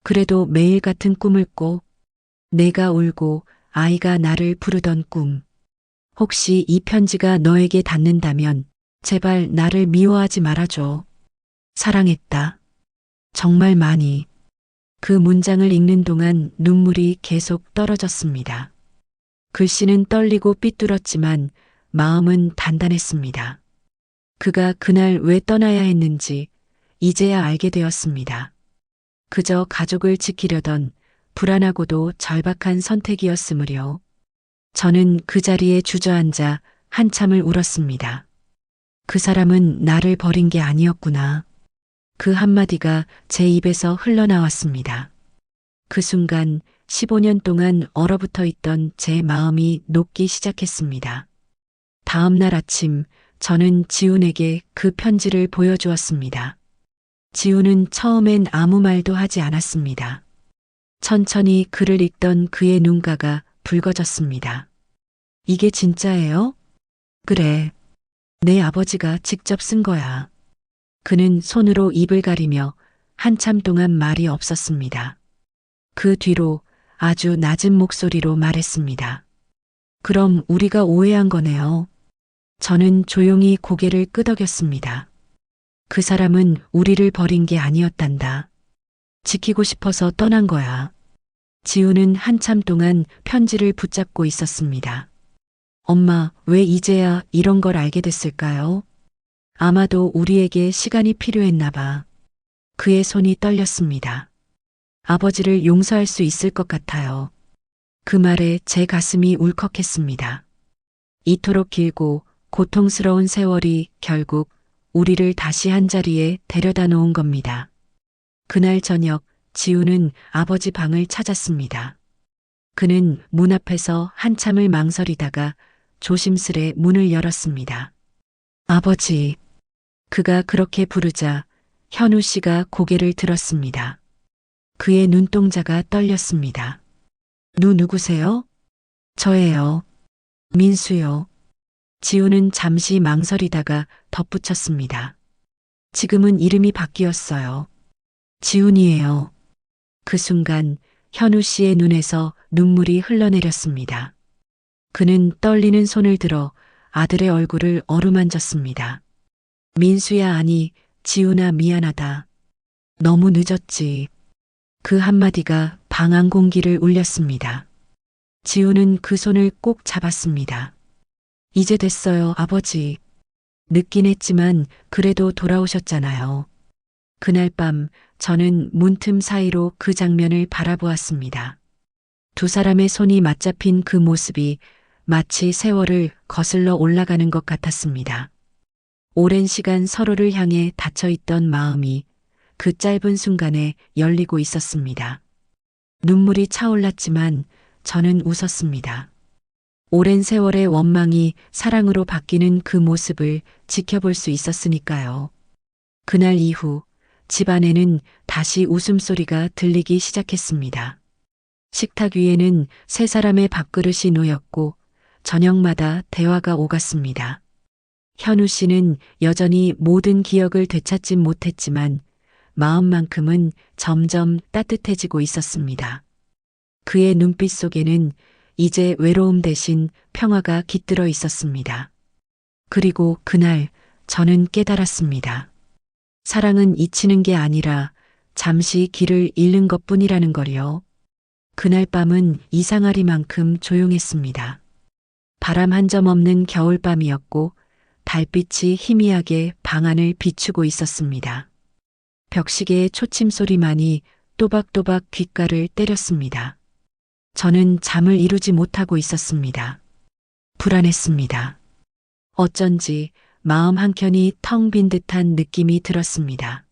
그래도 매일 같은 꿈을 꿔. 내가 울고 아이가 나를 부르던 꿈. 혹시 이 편지가 너에게 닿는다면 제발 나를 미워하지 말아줘. 사랑했다. 정말 많이. 그 문장을 읽는 동안 눈물이 계속 떨어졌습니다. 글씨는 떨리고 삐뚤었지만 마음은 단단했습니다. 그가 그날 왜 떠나야 했는지 이제야 알게 되었습니다. 그저 가족을 지키려던 불안하고도 절박한 선택이었으므려. 저는 그 자리에 주저앉아 한참을 울었습니다. 그 사람은 나를 버린 게 아니었구나. 그 한마디가 제 입에서 흘러나왔습니다. 그 순간 15년 동안 얼어붙어 있던 제 마음이 녹기 시작했습니다. 다음 날 아침 저는 지훈에게 그 편지를 보여주었습니다. 지훈은 처음엔 아무 말도 하지 않았습니다. 천천히 글을 읽던 그의 눈가가 붉어졌습니다. 이게 진짜예요? 그래. 내 아버지가 직접 쓴 거야. 그는 손으로 입을 가리며 한참 동안 말이 없었습니다. 그 뒤로 아주 낮은 목소리로 말했습니다. 그럼 우리가 오해한 거네요. 저는 조용히 고개를 끄덕였습니다. 그 사람은 우리를 버린 게 아니었단다. 지키고 싶어서 떠난 거야. 지우는 한참 동안 편지를 붙잡고 있었습니다. 엄마, 왜 이제야 이런 걸 알게 됐을까요? 아마도 우리에게 시간이 필요했나 봐. 그의 손이 떨렸습니다. 아버지를 용서할 수 있을 것 같아요. 그 말에 제 가슴이 울컥했습니다. 이토록 길고 고통스러운 세월이 결국 우리를 다시 한자리에 데려다 놓은 겁니다. 그날 저녁 지우는 아버지 방을 찾았습니다. 그는 문 앞에서 한참을 망설이다가 조심스레 문을 열었습니다. 아버지. 그가 그렇게 부르자 현우 씨가 고개를 들었습니다. 그의 눈동자가 떨렸습니다. 누구세요? 저예요. 민수요. 지우는 잠시 망설이다가 덧붙였습니다. 지금은 이름이 바뀌었어요. 지훈이에요. 그 순간 현우 씨의 눈에서 눈물이 흘러내렸습니다. 그는 떨리는 손을 들어 아들의 얼굴을 어루만졌습니다. 민수야, 아니, 지훈아, 미안하다. 너무 늦었지. 그 한마디가 방 안 공기를 울렸습니다. 지훈은 그 손을 꼭 잡았습니다. 이제 됐어요, 아버지. 늦긴 했지만 그래도 돌아오셨잖아요. 그날 밤 저는 문틈 사이로 그 장면을 바라보았습니다. 두 사람의 손이 맞잡힌 그 모습이 마치 세월을 거슬러 올라가는 것 같았습니다. 오랜 시간 서로를 향해 닫혀있던 마음이 그 짧은 순간에 열리고 있었습니다. 눈물이 차올랐지만 저는 웃었습니다. 오랜 세월의 원망이 사랑으로 바뀌는 그 모습을 지켜볼 수 있었으니까요. 그날 이후 집안에는 다시 웃음소리가 들리기 시작했습니다. 식탁 위에는 세 사람의 밥그릇이 놓였고 저녁마다 대화가 오갔습니다. 현우 씨는 여전히 모든 기억을 되찾진 못했지만 마음만큼은 점점 따뜻해지고 있었습니다. 그의 눈빛 속에는 이제 외로움 대신 평화가 깃들어 있었습니다. 그리고 그날 저는 깨달았습니다. 사랑은 잊히는 게 아니라 잠시 길을 잃는 것뿐이라는 걸요. 그날 밤은 이상하리만큼 조용했습니다. 바람 한 점 없는 겨울밤이었고 달빛이 희미하게 방 안을 비추고 있었습니다. 벽시계의 초침 소리만이 또박또박 귓가를 때렸습니다. 저는 잠을 이루지 못하고 있었습니다. 불안했습니다. 어쩐지 마음 한켠이 텅 빈 듯한 느낌이 들었습니다.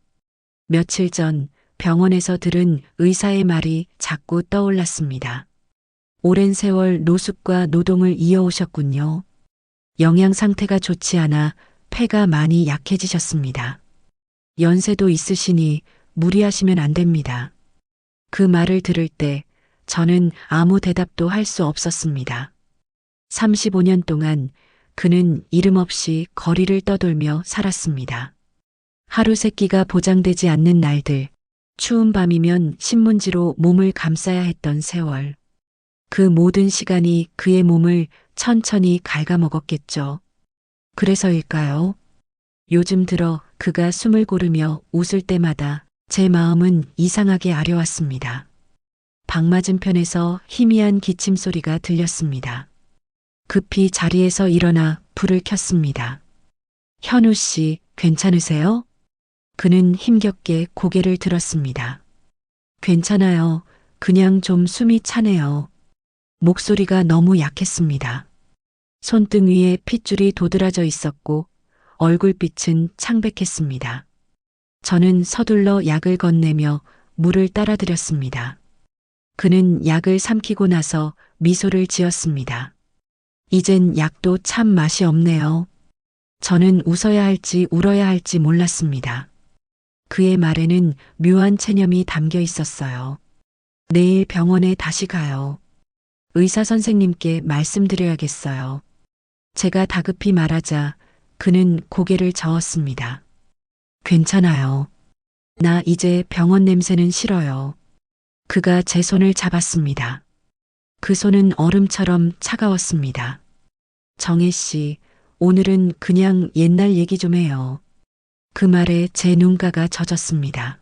며칠 전 병원에서 들은 의사의 말이 자꾸 떠올랐습니다. 오랜 세월 노숙과 노동을 이어오셨군요. 영양 상태가 좋지 않아 폐가 많이 약해지셨습니다. 연세도 있으시니 무리하시면 안 됩니다. 그 말을 들을 때 저는 아무 대답도 할 수 없었습니다. 35년 동안 그는 이름 없이 거리를 떠돌며 살았습니다. 하루 세끼가 보장되지 않는 날들, 추운 밤이면 신문지로 몸을 감싸야 했던 세월. 그 모든 시간이 그의 몸을 천천히 갉아먹었겠죠. 그래서일까요? 요즘 들어 그가 숨을 고르며 웃을 때마다 제 마음은 이상하게 아려왔습니다. 방 맞은편에서 희미한 기침 소리가 들렸습니다. 급히 자리에서 일어나 불을 켰습니다. 현우 씨, 괜찮으세요? 그는 힘겹게 고개를 들었습니다. 괜찮아요. 그냥 좀 숨이 차네요. 목소리가 너무 약했습니다. 손등 위에 핏줄이 도드라져 있었고 얼굴빛은 창백했습니다. 저는 서둘러 약을 건네며 물을 따라드렸습니다. 그는 약을 삼키고 나서 미소를 지었습니다. 이젠 약도 참 맛이 없네요. 저는 웃어야 할지 울어야 할지 몰랐습니다. 그의 말에는 묘한 체념이 담겨 있었어요. 내일 병원에 다시 가요. 의사 선생님께 말씀드려야겠어요. 제가 다급히 말하자 그는 고개를 저었습니다. 괜찮아요. 나 이제 병원 냄새는 싫어요. 그가 제 손을 잡았습니다. 그 손은 얼음처럼 차가웠습니다. 정혜 씨, 오늘은 그냥 옛날 얘기 좀 해요. 그 말에 제 눈가가 젖었습니다.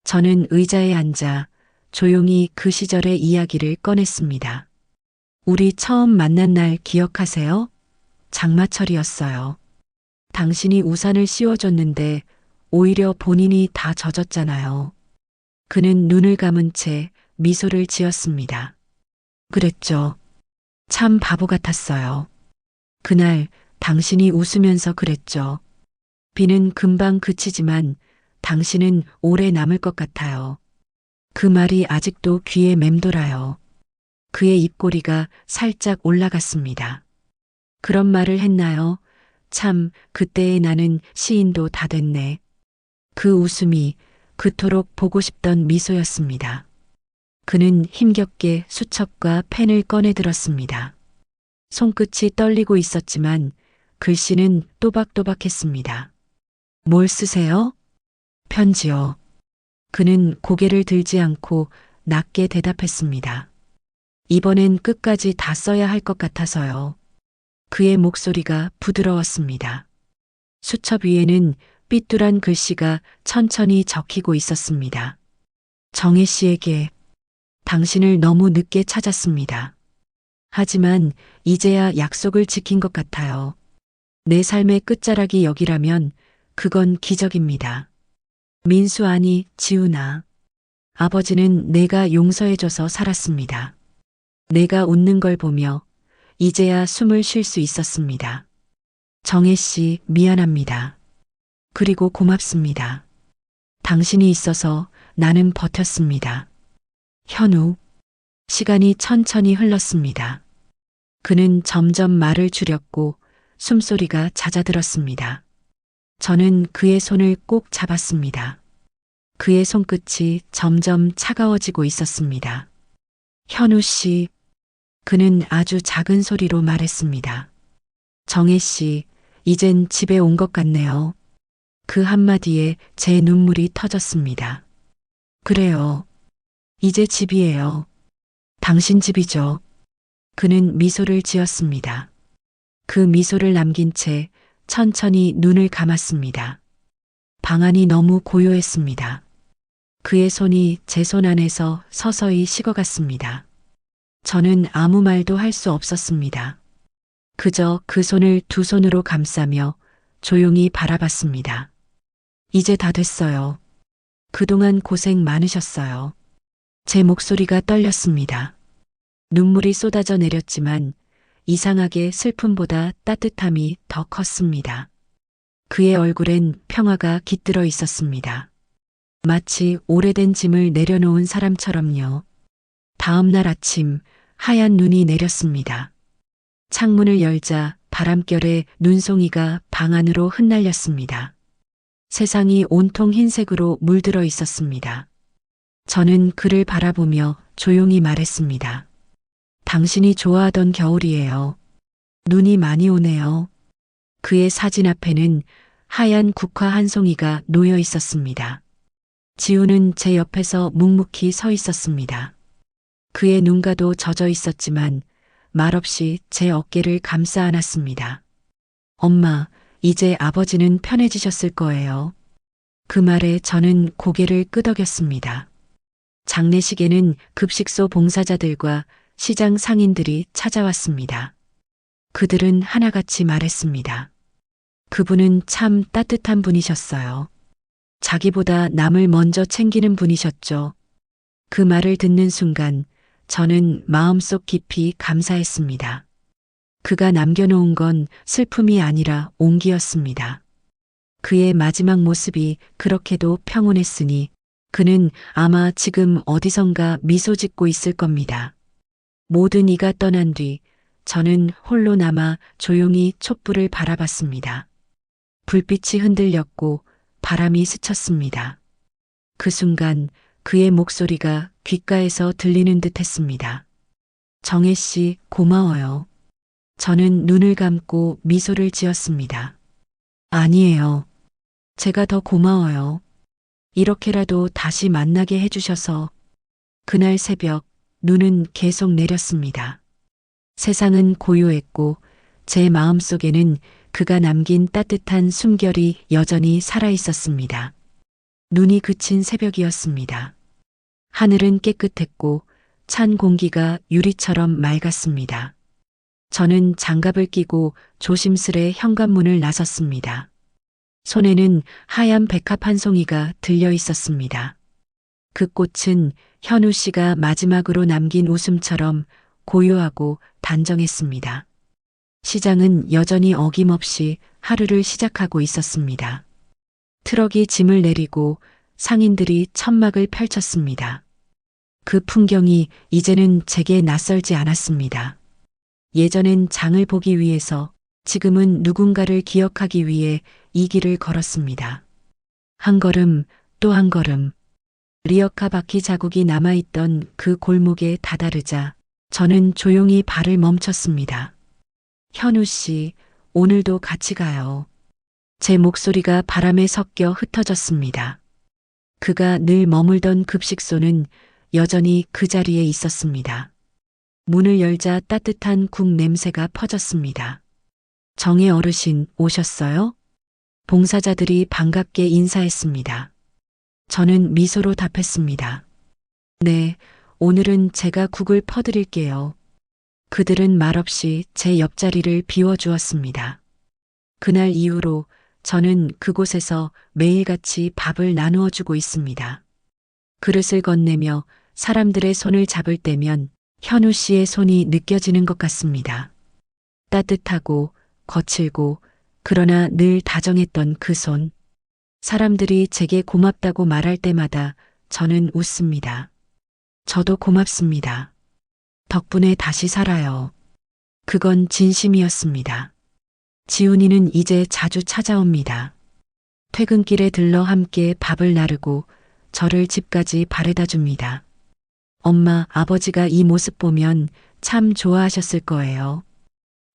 저는 의자에 앉아 조용히 그 시절의 이야기를 꺼냈습니다. 우리 처음 만난 날 기억하세요? 장마철이었어요. 당신이 우산을 씌워줬는데 오히려 본인이 다 젖었잖아요. 그는 눈을 감은 채 미소를 지었습니다. 그랬죠. 참 바보 같았어요. 그날 당신이 웃으면서 그랬죠. 비는 금방 그치지만 당신은 오래 남을 것 같아요. 그 말이 아직도 귀에 맴돌아요. 그의 입꼬리가 살짝 올라갔습니다. 그런 말을 했나요? 참, 그때의 나는 시인도 다 됐네. 그 웃음이 그토록 보고 싶던 미소였습니다. 그는 힘겹게 수첩과 펜을 꺼내 들었습니다. 손끝이 떨리고 있었지만 글씨는 또박또박했습니다. 뭘 쓰세요? 편지요. 그는 고개를 들지 않고 낮게 대답했습니다. 이번엔 끝까지 다 써야 할 것 같아서요. 그의 목소리가 부드러웠습니다. 수첩 위에는 삐뚤한 글씨가 천천히 적히고 있었습니다. 정혜 씨에게 당신을 너무 늦게 찾았습니다. 하지만 이제야 약속을 지킨 것 같아요. 내 삶의 끝자락이 여기라면 그건 기적입니다. 민수 아니 지훈아. 아버지는 내가 용서해줘서 살았습니다. 내가 웃는 걸 보며 이제야 숨을 쉴 수 있었습니다. 정혜 씨 미안합니다. 그리고 고맙습니다. 당신이 있어서 나는 버텼습니다. 현우. 시간이 천천히 흘렀습니다. 그는 점점 말을 줄였고 숨소리가 잦아들었습니다. 저는 그의 손을 꼭 잡았습니다. 그의 손끝이 점점 차가워지고 있었습니다. 현우 씨, 그는 아주 작은 소리로 말했습니다. 정혜 씨, 이젠 집에 온 것 같네요. 그 한마디에 제 눈물이 터졌습니다. 그래요. 이제 집이에요. 당신 집이죠. 그는 미소를 지었습니다. 그 미소를 남긴 채 천천히 눈을 감았습니다. 방 안이 너무 고요했습니다. 그의 손이 제 손 안에서 서서히 식어갔습니다. 저는 아무 말도 할 수 없었습니다. 그저 그 손을 두 손으로 감싸며 조용히 바라봤습니다. 이제 다 됐어요. 그동안 고생 많으셨어요. 제 목소리가 떨렸습니다. 눈물이 쏟아져 내렸지만 이상하게 슬픔보다 따뜻함이 더 컸습니다. 그의 얼굴엔 평화가 깃들어 있었습니다. 마치 오래된 짐을 내려놓은 사람처럼요. 다음 날 아침 하얀 눈이 내렸습니다. 창문을 열자 바람결에 눈송이가 방 안으로 흩날렸습니다. 세상이 온통 흰색으로 물들어 있었습니다. 저는 그를 바라보며 조용히 말했습니다. 당신이 좋아하던 겨울이에요. 눈이 많이 오네요. 그의 사진 앞에는 하얀 국화 한 송이가 놓여 있었습니다. 지우는 제 옆에서 묵묵히 서 있었습니다. 그의 눈가도 젖어 있었지만 말없이 제 어깨를 감싸 안았습니다. 엄마, 이제 아버지는 편해지셨을 거예요. 그 말에 저는 고개를 끄덕였습니다. 장례식에는 급식소 봉사자들과 시장 상인들이 찾아왔습니다. 그들은 하나같이 말했습니다. 그분은 참 따뜻한 분이셨어요. 자기보다 남을 먼저 챙기는 분이셨죠. 그 말을 듣는 순간 저는 마음속 깊이 감사했습니다. 그가 남겨놓은 건 슬픔이 아니라 온기였습니다. 그의 마지막 모습이 그렇게도 평온했으니 그는 아마 지금 어디선가 미소 짓고 있을 겁니다. 모든 이가 떠난 뒤 저는 홀로 남아 조용히 촛불을 바라봤습니다. 불빛이 흔들렸고 바람이 스쳤습니다. 그 순간 그의 목소리가 귓가에서 들리는 듯 했습니다. 정혜 씨, 고마워요. 저는 눈을 감고 미소를 지었습니다. 아니에요. 제가 더 고마워요. 이렇게라도 다시 만나게 해주셔서. 그날 새벽 눈은 계속 내렸습니다. 세상은 고요했고 제 마음속에는 그가 남긴 따뜻한 숨결이 여전히 살아 있었습니다. 눈이 그친 새벽이었습니다. 하늘은 깨끗했고 찬 공기가 유리처럼 맑았습니다. 저는 장갑을 끼고 조심스레 현관문을 나섰습니다. 손에는 하얀 백합 한 송이가 들려 있었습니다. 그 꽃은 현우 씨가 마지막으로 남긴 웃음처럼 고요하고 단정했습니다. 시장은 여전히 어김없이 하루를 시작하고 있었습니다. 트럭이 짐을 내리고 상인들이 천막을 펼쳤습니다. 그 풍경이 이제는 제게 낯설지 않았습니다. 예전엔 장을 보기 위해서, 지금은 누군가를 기억하기 위해 이 길을 걸었습니다. 한 걸음 또 한 걸음. 리어카 바퀴 자국이 남아있던 그 골목에 다다르자 저는 조용히 발을 멈췄습니다. 현우 씨, 오늘도 같이 가요. 제 목소리가 바람에 섞여 흩어졌습니다. 그가 늘 머물던 급식소는 여전히 그 자리에 있었습니다. 문을 열자 따뜻한 국 냄새가 퍼졌습니다. 정혜 어르신 오셨어요? 봉사자들이 반갑게 인사했습니다. 저는 미소로 답했습니다. 네, 오늘은 제가 국을 퍼드릴게요. 그들은 말없이 제 옆자리를 비워주었습니다. 그날 이후로 저는 그곳에서 매일같이 밥을 나누어 주고 있습니다. 그릇을 건네며 사람들의 손을 잡을 때면 현우 씨의 손이 느껴지는 것 같습니다. 따뜻하고 거칠고 그러나 늘 다정했던 그 손. 사람들이 제게 고맙다고 말할 때마다 저는 웃습니다. 저도 고맙습니다. 덕분에 다시 살아요. 그건 진심이었습니다. 지훈이는 이제 자주 찾아옵니다. 퇴근길에 들러 함께 밥을 나르고 저를 집까지 바래다 줍니다. 엄마, 아버지가 이 모습 보면 참 좋아하셨을 거예요.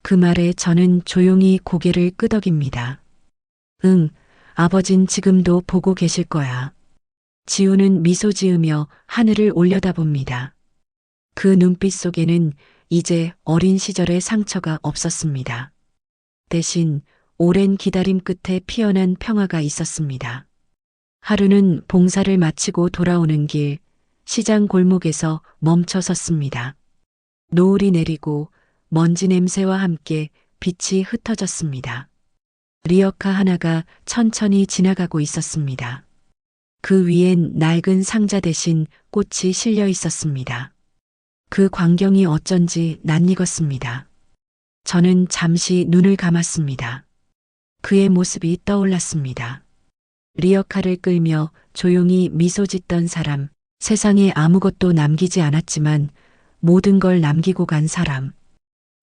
그 말에 저는 조용히 고개를 끄덕입니다. 응, 아버진 지금도 보고 계실 거야. 지우는 미소 지으며 하늘을 올려다봅니다. 그 눈빛 속에는 이제 어린 시절의 상처가 없었습니다. 대신 오랜 기다림 끝에 피어난 평화가 있었습니다. 하루는 봉사를 마치고 돌아오는 길, 시장 골목에서 멈춰 섰습니다. 노을이 내리고 먼지 냄새와 함께 빛이 흩어졌습니다. 리어카 하나가 천천히 지나가고 있었습니다. 그 위엔 낡은 상자 대신 꽃이 실려 있었습니다. 그 광경이 어쩐지 낯익었습니다. 저는 잠시 눈을 감았습니다. 그의 모습이 떠올랐습니다. 리어카를 끌며 조용히 미소 짓던 사람, 세상에 아무것도 남기지 않았지만 모든 걸 남기고 간 사람.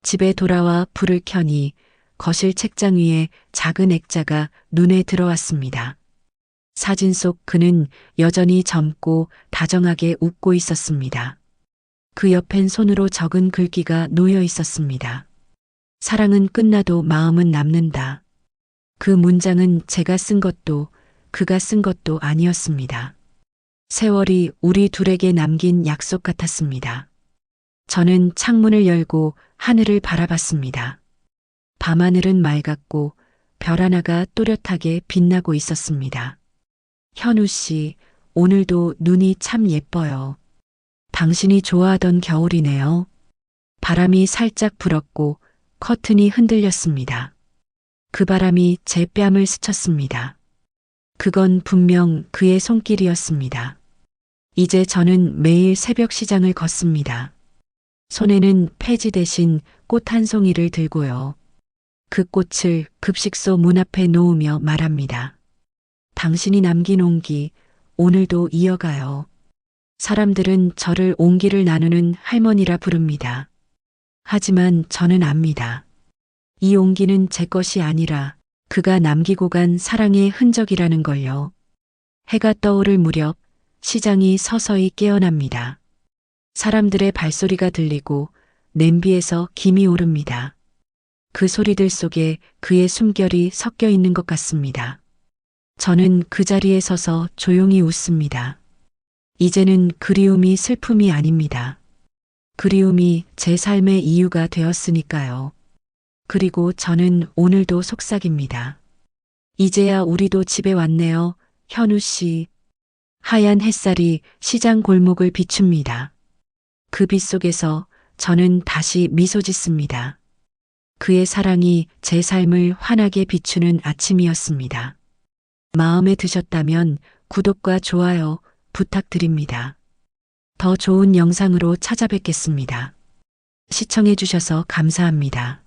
집에 돌아와 불을 켜니 거실 책장 위에 작은 액자가 눈에 들어왔습니다. 사진 속 그는 여전히 젊고 다정하게 웃고 있었습니다. 그 옆엔 손으로 적은 글귀가 놓여 있었습니다. 사랑은 끝나도 마음은 남는다. 그 문장은 제가 쓴 것도 그가 쓴 것도 아니었습니다. 세월이 우리 둘에게 남긴 약속 같았습니다. 저는 창문을 열고 하늘을 바라봤습니다. 밤하늘은 맑았고 별 하나가 또렷하게 빛나고 있었습니다. 현우 씨, 오늘도 눈이 참 예뻐요. 당신이 좋아하던 겨울이네요. 바람이 살짝 불었고 커튼이 흔들렸습니다. 그 바람이 제 뺨을 스쳤습니다. 그건 분명 그의 손길이었습니다. 이제 저는 매일 새벽 시장을 걷습니다. 손에는 폐지 대신 꽃 한 송이를 들고요. 그 꽃을 급식소 문 앞에 놓으며 말합니다. 당신이 남긴 온기, 오늘도 이어가요. 사람들은 저를 온기를 나누는 할머니라 부릅니다. 하지만 저는 압니다. 이 온기는 제 것이 아니라 그가 남기고 간 사랑의 흔적이라는 걸요. 해가 떠오를 무렵 시장이 서서히 깨어납니다. 사람들의 발소리가 들리고 냄비에서 김이 오릅니다. 그 소리들 속에 그의 숨결이 섞여 있는 것 같습니다. 저는 그 자리에 서서 조용히 웃습니다. 이제는 그리움이 슬픔이 아닙니다. 그리움이 제 삶의 이유가 되었으니까요. 그리고 저는 오늘도 속삭입니다. 이제야 우리도 집에 왔네요, 현우 씨. 하얀 햇살이 시장 골목을 비춥니다. 그 빛 속에서 저는 다시 미소 짓습니다. 그의 사랑이 제 삶을 환하게 비추는 아침이었습니다. 마음에 드셨다면 구독과 좋아요 부탁드립니다. 더 좋은 영상으로 찾아뵙겠습니다. 시청해 주셔서 감사합니다.